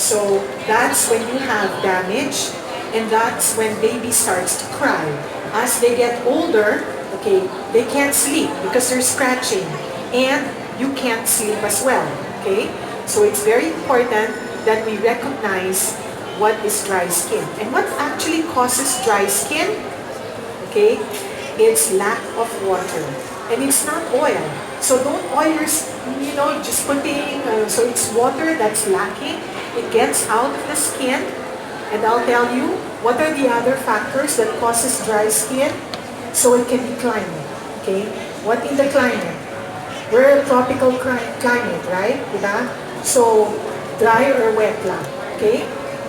So that's when you have damage, and that's when baby starts to cry. As they get older, okay, they can't sleep because they're scratching, and you can't sleep as well, okay? So it's very important that we recognize what is dry skin. And what actually causes dry skin? Okay, it's lack of water. And it's not oil. So don't oil your, just putting, so it's water that's lacking. It gets out of the skin. And I'll tell you, what are the other factors that causes dry skin? So it can be climate, okay? What in the climate? We're a tropical climate, right? Diba? So, dry or wet lang, okay?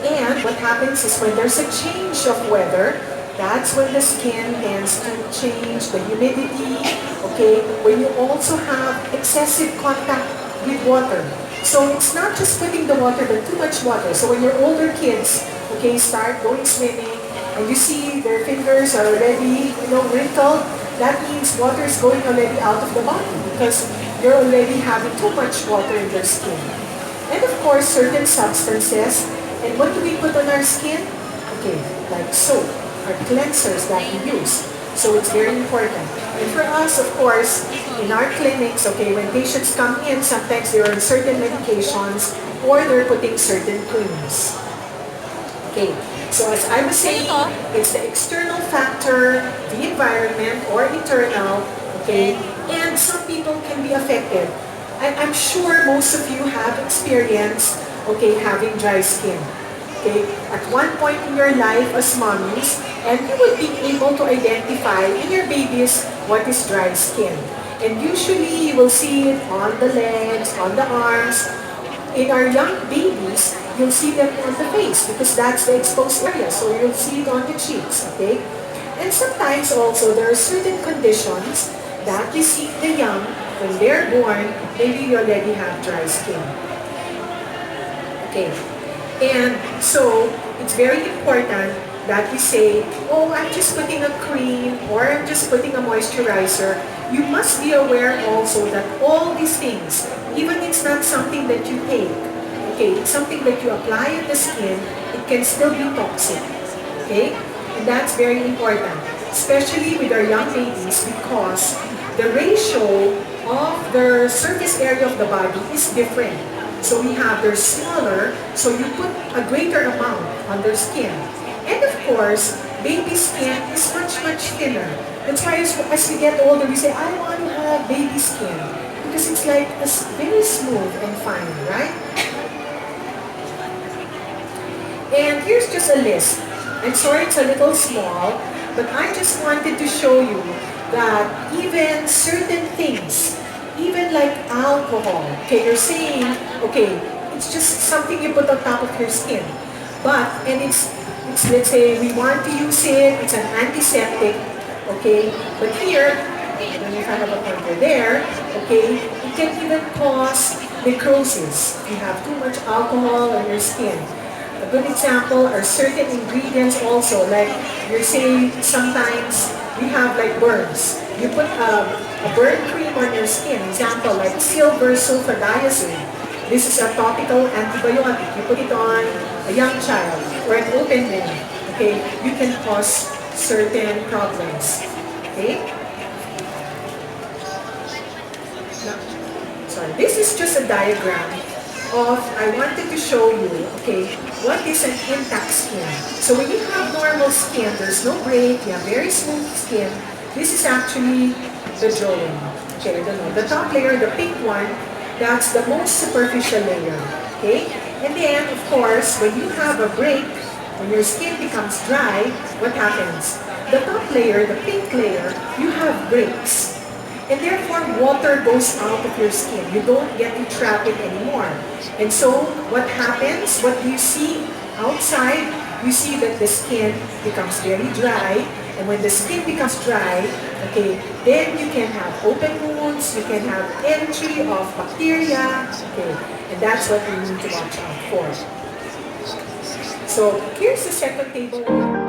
And what happens is when there's a change of weather, that's when the skin tends to change, the humidity, okay? When you also have excessive contact with water. So it's not just putting the water, but too much water. So when your older kids, okay, start going swimming, and you see their fingers are already, wrinkled, that means water is going already out of the body because you're already having too much water in your skin. And of course, certain substances. And what do we put on our skin? Okay, like soap, or cleansers that we use. So it's very important. And for us, of course, in our clinics, okay, when patients come in, sometimes they're on certain medications or they're putting certain creams. Okay, so as I was saying, it's the external factor, the environment, or internal, okay, and some people can be affected. I'm sure most of you have experienced, okay, having dry skin. Okay, at one point in your life as mommies, and you would be able to identify in your babies what is dry skin. And usually you will see it on the legs, on the arms. In our young babies, you'll see them on the face because that's the exposed area. So you'll see it on the cheeks, okay? And sometimes also there are certain conditions that we see the young, when they're born, maybe you already have dry skin. Okay. And so, it's very important that we say, oh, I'm just putting a cream or I'm just putting a moisturizer. You must be aware also that all these things, even it's not something that you take, okay, it's something that you apply on the skin, it can still be toxic, okay? And that's very important, especially with our young babies because the ratio of the surface area of the body is different. So we have their smaller, so you put a greater amount on their skin. And of course, baby skin is much, much thinner. That's why as we get older, we say, I want to have baby skin. Because it's like very smooth and fine, right? And here's just a list. I'm sorry it's a little small, but I just wanted to show you that even certain things, even like alcohol, okay, you're saying, okay, it's just something you put on top of your skin. But, and it's let's say we want to use it, it's an antiseptic, okay, but here, when you have a pointer there, okay, it can even cause necrosis. You have too much alcohol on your skin. A good example are certain ingredients also, like you're saying sometimes we have like burns. You put a burn cream on your skin, example like silver sulfadiazine. This is a topical antibiotic. You put it on a young child or an open wound, okay? You can cause certain problems, okay? Now, sorry, this is just a diagram of, I wanted to show you, okay, what is an intact skin. So when you have normal skin, there's no break, you have very smooth skin, this is actually the drawing. Okay, I don't know. The top layer, the pink one, that's the most superficial layer. Okay? And then, of course, when you have a break, when your skin becomes dry, what happens? The top layer, the pink layer, you have breaks. And therefore, water goes out of your skin. You don't get to trap it anymore. And so, what happens? What do you see outside? You see that the skin becomes very dry. And when the skin becomes dry, okay, then you can have open wounds, you can have entry of bacteria, okay, and that's what we need to watch out for. So here's the second table.